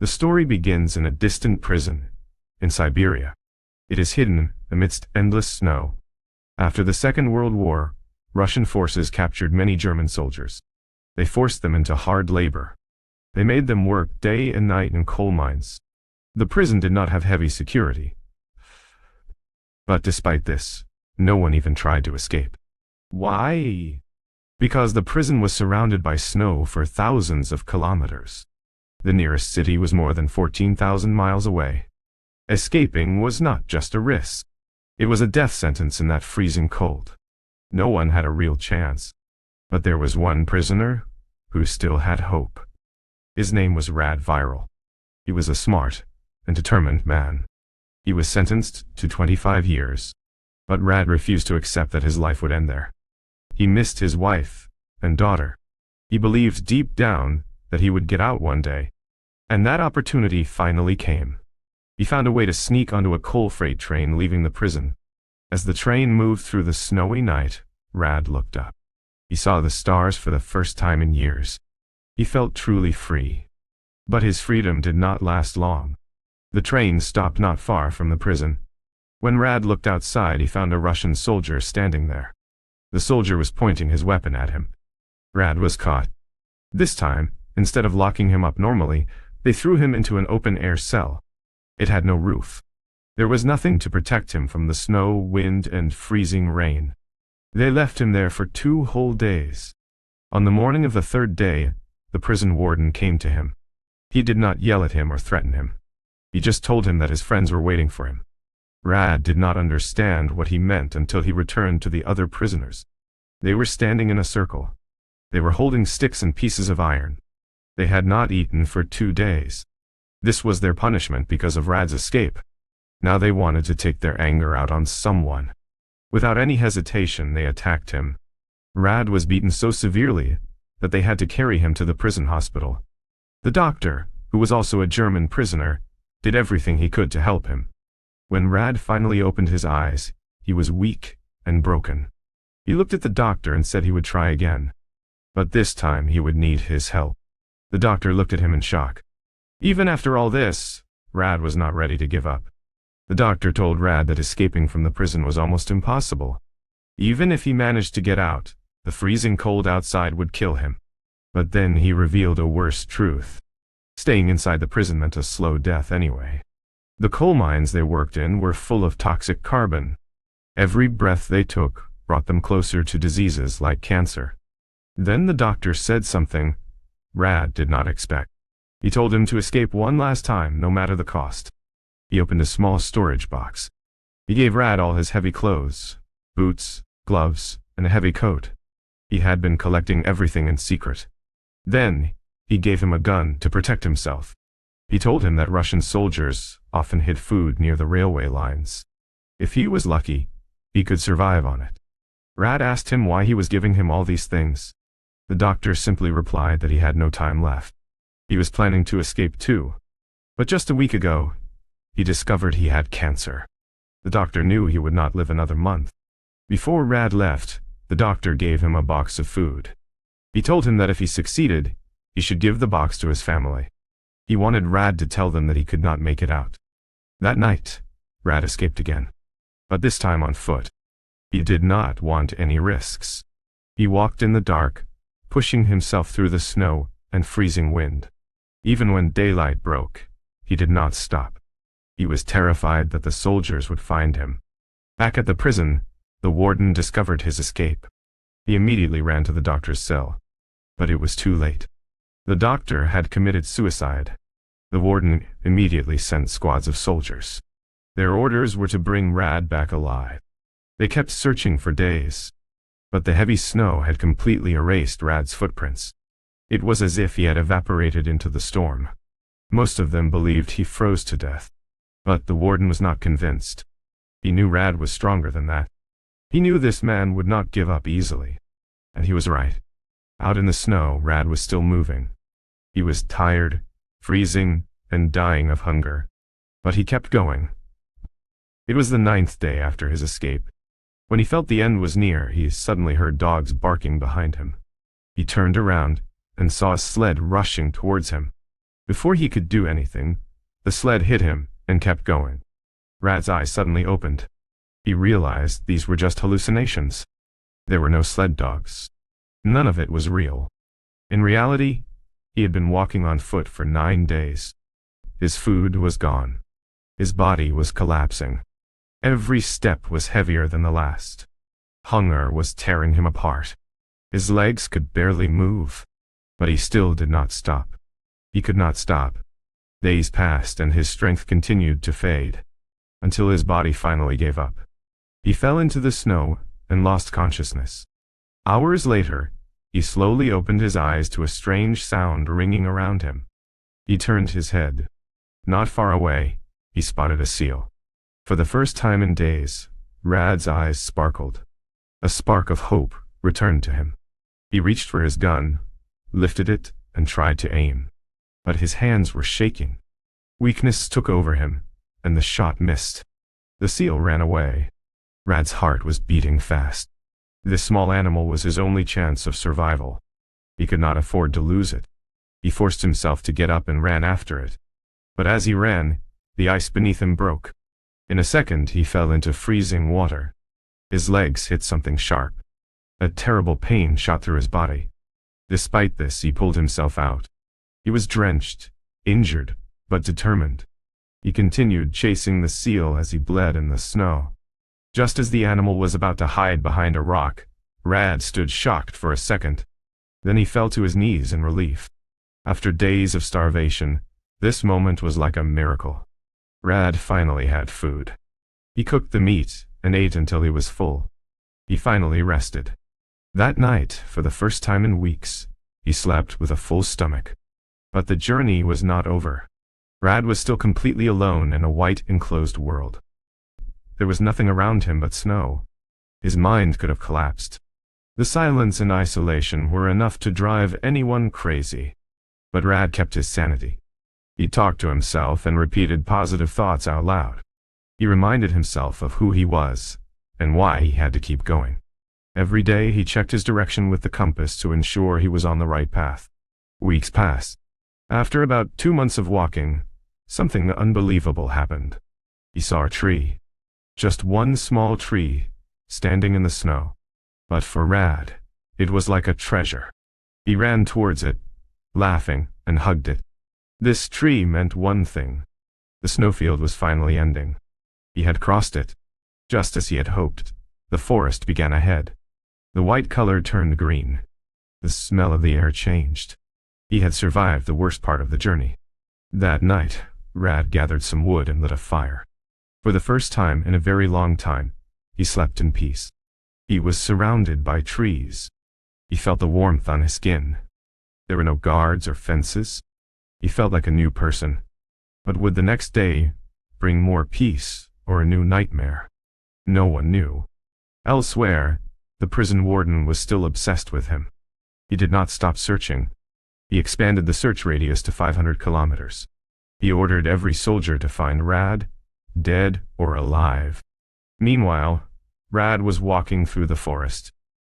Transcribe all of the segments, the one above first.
The story begins in a distant prison in Siberia. It is hidden amidst endless snow. After the Second World War, Russian forces captured many German soldiers. They forced them into hard labor. They made them work day and night in coal mines. The prison did not have heavy security. But despite this, no one even tried to escape. Why? Because the prison was surrounded by snow for thousands of kilometers. The nearest city was more than 14,000 miles away. Escaping was not just a risk. It was a death sentence in that freezing cold. No one had a real chance. But there was one prisoner who still had hope. His name was Rad Viral. He was a smart and determined man. He was sentenced to 25 years. But Rad refused to accept that his life would end there. He missed his wife and daughter. He believed deep down that he would get out one day. And that opportunity finally came. He found a way to sneak onto a coal freight train leaving the prison. As the train moved through the snowy night, Rad looked up. He saw the stars for the first time in years. He felt truly free. But his freedom did not last long. The train stopped not far from the prison. When Rad looked outside, he found a Russian soldier standing there. The soldier was pointing his weapon at him. Rad was caught. This time, instead of locking him up normally, they threw him into an open-air cell. It had no roof. There was nothing to protect him from the snow, wind, and freezing rain. They left him there for 2 whole days. On the morning of the 3rd day, the prison warden came to him. He did not yell at him or threaten him. He just told him that his friends were waiting for him. Rad did not understand what he meant until he returned to the other prisoners. They were standing in a circle. They were holding sticks and pieces of iron. They had not eaten for 2 days. This was their punishment because of Rad's escape. Now they wanted to take their anger out on someone. Without any hesitation, they attacked him. Rad was beaten so severely that they had to carry him to the prison hospital. The doctor, who was also a German prisoner, did everything he could to help him. When Rad finally opened his eyes, he was weak and broken. He looked at the doctor and said he would try again. But this time he would need his help. The doctor looked at him in shock. Even after all this, Rad was not ready to give up. The doctor told Rad that escaping from the prison was almost impossible. Even if he managed to get out, the freezing cold outside would kill him. But then he revealed a worse truth. Staying inside the prison meant a slow death anyway. The coal mines they worked in were full of toxic carbon. Every breath they took brought them closer to diseases like cancer. Then the doctor said something Rad did not expect. He told him to escape one last time, no matter the cost. He opened a small storage box. He gave Rad all his heavy clothes, boots, gloves, and a heavy coat. He had been collecting everything in secret. Then, he gave him a gun to protect himself. He told him that Russian soldiers often hid food near the railway lines. If he was lucky, he could survive on it. Rad asked him why he was giving him all these things. The doctor simply replied that he had no time left. He was planning to escape too. But just a week ago, he discovered he had cancer. The doctor knew he would not live another month. Before Rad left, the doctor gave him a box of food. He told him that if he succeeded, he should give the box to his family. He wanted Rad to tell them that he could not make it out. That night, Rad escaped again. But this time on foot. He did not want any risks. He walked in the dark, pushing himself through the snow and freezing wind. Even when daylight broke, he did not stop. He was terrified that the soldiers would find him. Back at the prison, the warden discovered his escape. He immediately ran to the doctor's cell. But it was too late. The doctor had committed suicide. The warden immediately sent squads of soldiers. Their orders were to bring Rad back alive. They kept searching for days. But the heavy snow had completely erased Rad's footprints. It was as if he had evaporated into the storm. Most of them believed he froze to death. But the warden was not convinced. He knew Rad was stronger than that. He knew this man would not give up easily. And he was right. Out in the snow, Rad was still moving. He was tired, freezing, and dying of hunger. But he kept going. It was the 9th day after his escape. When he felt the end was near, he suddenly heard dogs barking behind him. He turned around and saw a sled rushing towards him. Before he could do anything, the sled hit him and kept going. Rad's eyes suddenly opened. He realized these were just hallucinations. There were no sled dogs. None of it was real. In reality, he had been walking on foot for 9 days. His food was gone. His body was collapsing. Every step was heavier than the last. Hunger was tearing him apart. His legs could barely move. But he still did not stop. He could not stop. Days passed and his strength continued to fade, until his body finally gave up. He fell into the snow and lost consciousness. Hours later, he slowly opened his eyes to a strange sound ringing around him. He turned his head. Not far away, he spotted a seal. For the first time in days, Rad's eyes sparkled. A spark of hope returned to him. He reached for his gun, lifted it, and tried to aim. But his hands were shaking. Weakness took over him, and the shot missed. The seal ran away. Rad's heart was beating fast. This small animal was his only chance of survival. He could not afford to lose it. He forced himself to get up and ran after it. But as he ran, the ice beneath him broke. In a second, he fell into freezing water. His legs hit something sharp. A terrible pain shot through his body. Despite this, he pulled himself out. He was drenched, injured, but determined. He continued chasing the seal as he bled in the snow. Just as the animal was about to hide behind a rock, Rad stood shocked for a second. Then he fell to his knees in relief. After days of starvation, this moment was like a miracle. Rad finally had food. He cooked the meat and ate until he was full. He finally rested. That night, for the first time in weeks, he slept with a full stomach. But the journey was not over. Rad was still completely alone in a white enclosed world. There was nothing around him but snow. His mind could have collapsed. The silence and isolation were enough to drive anyone crazy. But Rad kept his sanity. He talked to himself and repeated positive thoughts out loud. He reminded himself of who he was and why he had to keep going. Every day he checked his direction with the compass to ensure he was on the right path. Weeks passed. After about 2 months of walking, something unbelievable happened. He saw a tree. Just one small tree, standing in the snow. But for Rad, it was like a treasure. He ran towards it, laughing, and hugged it. This tree meant one thing. The snowfield was finally ending. He had crossed it. Just as he had hoped, the forest began ahead. The white color turned green. The smell of the air changed. He had survived the worst part of the journey. That night, Rad gathered some wood and lit a fire. For the first time in a very long time, he slept in peace. He was surrounded by trees. He felt the warmth on his skin. There were no guards or fences. He felt like a new person. But would the next day bring more peace or a new nightmare? No one knew. Elsewhere, the prison warden was still obsessed with him. He did not stop searching. He expanded the search radius to 500 kilometers. He ordered every soldier to find Rad, dead or alive. Meanwhile, Rad was walking through the forest.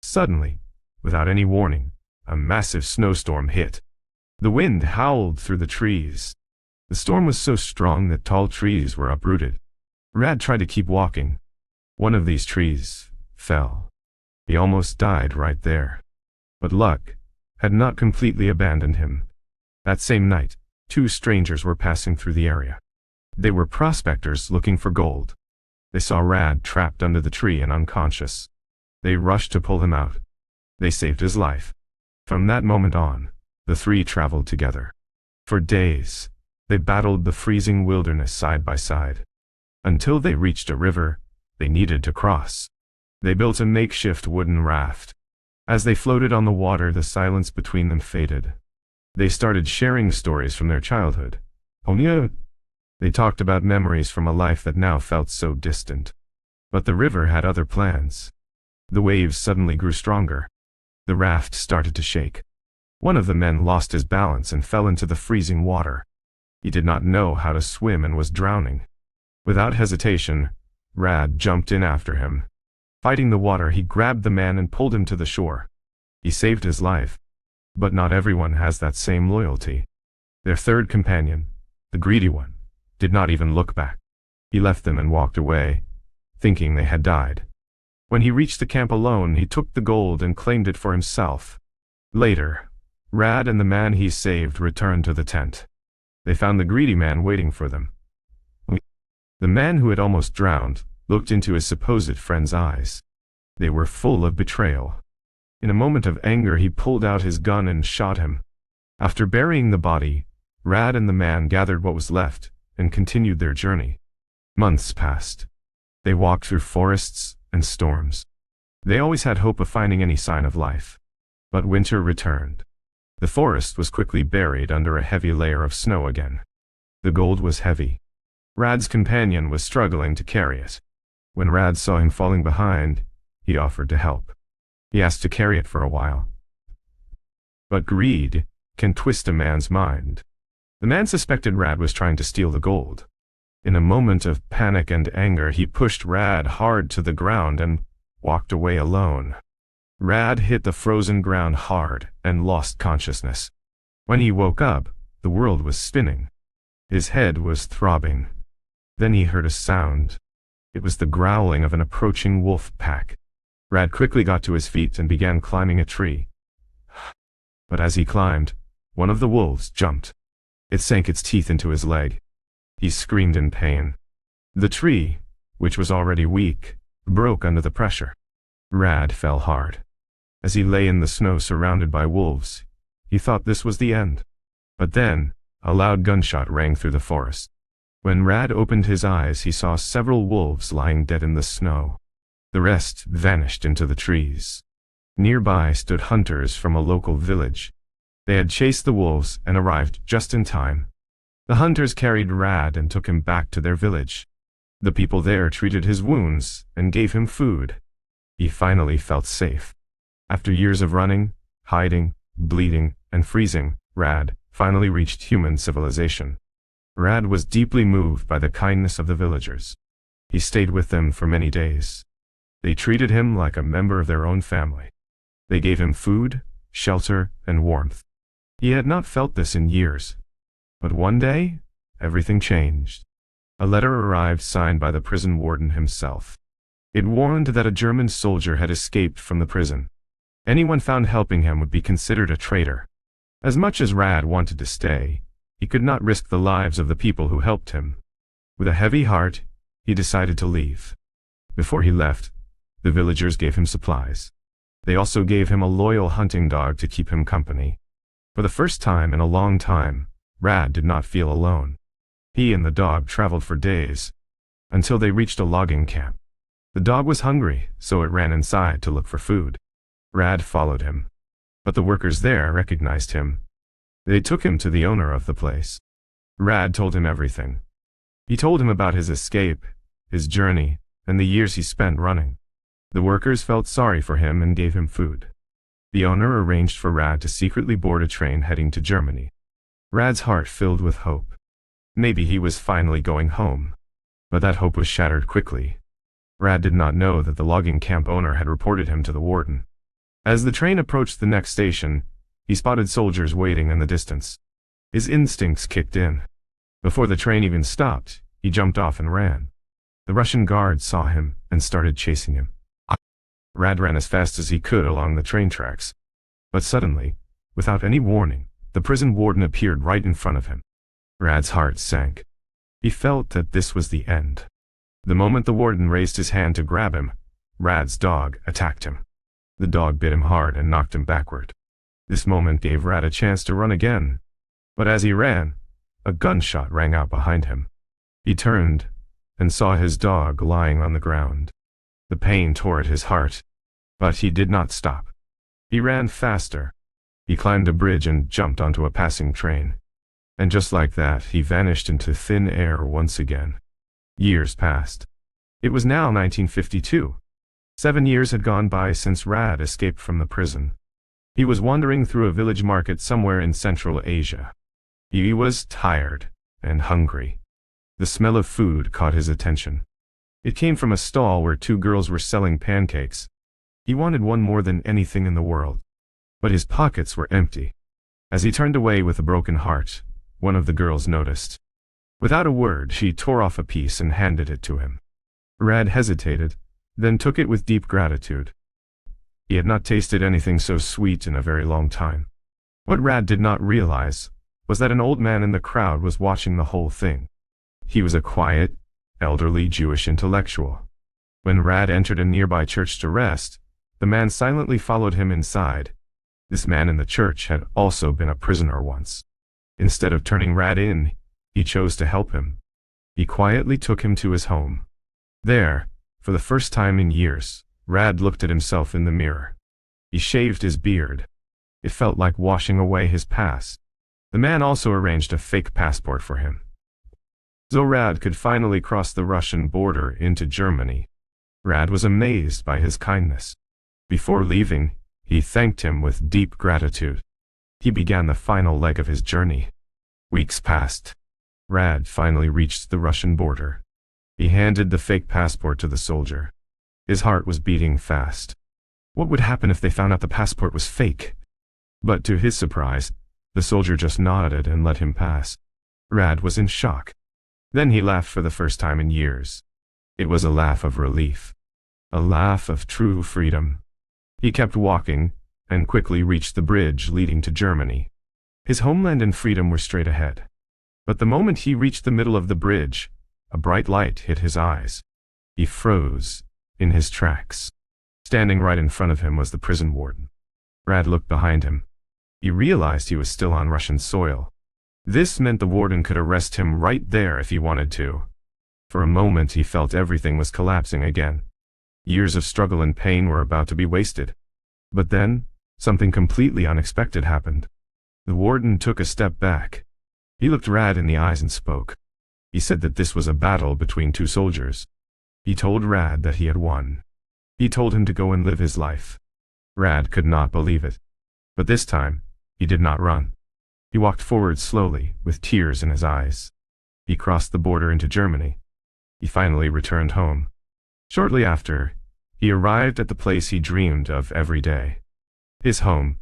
Suddenly, without any warning, a massive snowstorm hit. The wind howled through the trees. The storm was so strong that tall trees were uprooted. Rad tried to keep walking. One of these trees fell. He almost died right there. But luck had not completely abandoned him. That same night, 2 strangers were passing through the area. They were prospectors looking for gold. They saw Rad trapped under the tree and unconscious. They rushed to pull him out. They saved his life. From that moment on, the 3 traveled together. For days, they battled the freezing wilderness side by side. Until they reached a river they needed to cross. They built a makeshift wooden raft. As they floated on the water, the silence between them faded. They started sharing stories from their childhood. They talked about memories from a life that now felt so distant. But the river had other plans. The waves suddenly grew stronger. The raft started to shake. One of the men lost his balance and fell into the freezing water. He did not know how to swim and was drowning. Without hesitation, Rad jumped in after him. Fighting the water, he grabbed the man and pulled him to the shore. He saved his life. But not everyone has that same loyalty. Their third companion, the greedy one, did not even look back. He left them and walked away, thinking they had died. When he reached the camp alone, he took the gold and claimed it for himself. Later, Rad and the man he saved returned to the tent. They found the greedy man waiting for them. The man who had almost drowned looked into his supposed friend's eyes. They were full of betrayal. In a moment of anger, he pulled out his gun and shot him. After burying the body, Rad and the man gathered what was left and continued their journey. Months passed. They walked through forests and storms. They always had hope of finding any sign of life. But winter returned. The forest was quickly buried under a heavy layer of snow again. The gold was heavy. Rad's companion was struggling to carry it. When Rad saw him falling behind, he offered to help. He asked to carry it for a while. But greed can twist a man's mind. The man suspected Rad was trying to steal the gold. In a moment of panic and anger, he pushed Rad hard to the ground and walked away alone. Rad hit the frozen ground hard and lost consciousness. When he woke up, the world was spinning. His head was throbbing. Then he heard a sound. It was the growling of an approaching wolf pack. Rad quickly got to his feet and began climbing a tree. But as he climbed, one of the wolves jumped. It sank its teeth into his leg. He screamed in pain. The tree, which was already weak, broke under the pressure. Rad fell hard. As he lay in the snow surrounded by wolves, he thought this was the end. But then, a loud gunshot rang through the forest. When Rad opened his eyes, he saw several wolves lying dead in the snow. The rest vanished into the trees. Nearby stood hunters from a local village. They had chased the wolves and arrived just in time. The hunters carried Rad and took him back to their village. The people there treated his wounds and gave him food. He finally felt safe. After years of running, hiding, bleeding, and freezing, Rad finally reached human civilization. Rad was deeply moved by the kindness of the villagers. He stayed with them for many days. They treated him like a member of their own family. They gave him food, shelter, and warmth. He had not felt this in years. But one day, everything changed. A letter arrived signed by the prison warden himself. It warned that a German soldier had escaped from the prison. Anyone found helping him would be considered a traitor. As much as Rad wanted to stay, he could not risk the lives of the people who helped him. With a heavy heart, he decided to leave. Before he left, the villagers gave him supplies. They also gave him a loyal hunting dog to keep him company. For the first time in a long time, Rad did not feel alone. He and the dog traveled for days, until they reached a logging camp. The dog was hungry, so it ran inside to look for food. Rad followed him. But the workers there recognized him. They took him to the owner of the place. Rad told him everything. He told him about his escape, his journey, and the years he spent running. The workers felt sorry for him and gave him food. The owner arranged for Rad to secretly board a train heading to Germany. Rad's heart filled with hope. Maybe he was finally going home. But that hope was shattered quickly. Rad did not know that the logging camp owner had reported him to the warden. As the train approached the next station, he spotted soldiers waiting in the distance. His instincts kicked in. Before the train even stopped, he jumped off and ran. The Russian guards saw him and started chasing him. Rad ran as fast as he could along the train tracks. But suddenly, without any warning, the prison warden appeared right in front of him. Rad's heart sank. He felt that this was the end. The moment the warden raised his hand to grab him, Rad's dog attacked him. The dog bit him hard and knocked him backward. This moment gave Rad a chance to run again. But as he ran, a gunshot rang out behind him. He turned and saw his dog lying on the ground. The pain tore at his heart, but he did not stop. He ran faster. He climbed a bridge and jumped onto a passing train. And just like that, he vanished into thin air once again. Years passed. It was now 1952. 7 years had gone by since Rad escaped from the prison. He was wandering through a village market somewhere in Central Asia. He was tired and hungry. The smell of food caught his attention. It came from a stall where 2 girls were selling pancakes. He wanted one more than anything in the world. But his pockets were empty. As he turned away with a broken heart, one of the girls noticed. Without a word, she tore off a piece and handed it to him. Rad hesitated, then took it with deep gratitude. He had not tasted anything so sweet in a very long time. What Rad did not realize was that an old man in the crowd was watching the whole thing. He was a quiet, elderly Jewish intellectual. When Rad entered a nearby church to rest, the man silently followed him inside. This man in the church had also been a prisoner once. Instead of turning Rad in, he chose to help him. He quietly took him to his home. There, for the first time in years, Rad looked at himself in the mirror. He shaved his beard. It felt like washing away his past. The man also arranged a fake passport for him. So Rad could finally cross the Russian border into Germany. Rad was amazed by his kindness. Before leaving, he thanked him with deep gratitude. He began the final leg of his journey. Weeks passed. Rad finally reached the Russian border. He handed the fake passport to the soldier. His heart was beating fast. What would happen if they found out the passport was fake? But to his surprise, the soldier just nodded and let him pass. Rad was in shock. Then he laughed for the first time in years. It was a laugh of relief. A laugh of true freedom. He kept walking, and quickly reached the bridge leading to Germany. His homeland and freedom were straight ahead. But the moment he reached the middle of the bridge, a bright light hit his eyes. He froze, in his tracks. Standing right in front of him was the prison warden. Rad looked behind him. He realized he was still on Russian soil. This meant the warden could arrest him right there if he wanted to. For a moment he felt everything was collapsing again. Years of struggle and pain were about to be wasted. But then, something completely unexpected happened. The warden took a step back. He looked Rad in the eyes and spoke. He said that this was a battle between two soldiers. He told Rad that he had won. He told him to go and live his life. Rad could not believe it. But this time, he did not run. He walked forward slowly, with tears in his eyes. He crossed the border into Germany. He finally returned home. Shortly after, he arrived at the place he dreamed of every day. His home.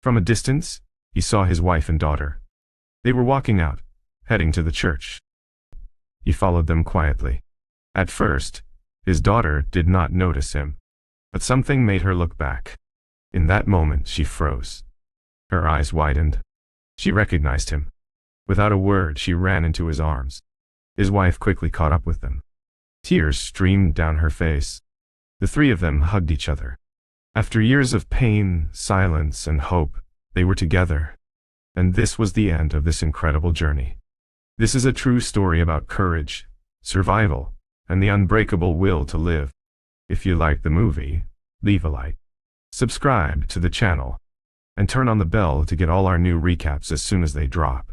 From a distance, he saw his wife and daughter. They were walking out, heading to the church. He followed them quietly. At first, his daughter did not notice him, but something made her look back. In that moment, she froze. Her eyes widened. She recognized him. Without a word, she ran into his arms. His wife quickly caught up with them. Tears streamed down her face. The three of them hugged each other. After years of pain, silence, and hope, they were together. And this was the end of this incredible journey. This is a true story about courage, survival, and the unbreakable will to live. If you like the movie, leave a like. Subscribe to the channel, and turn on the bell to get all our new recaps as soon as they drop.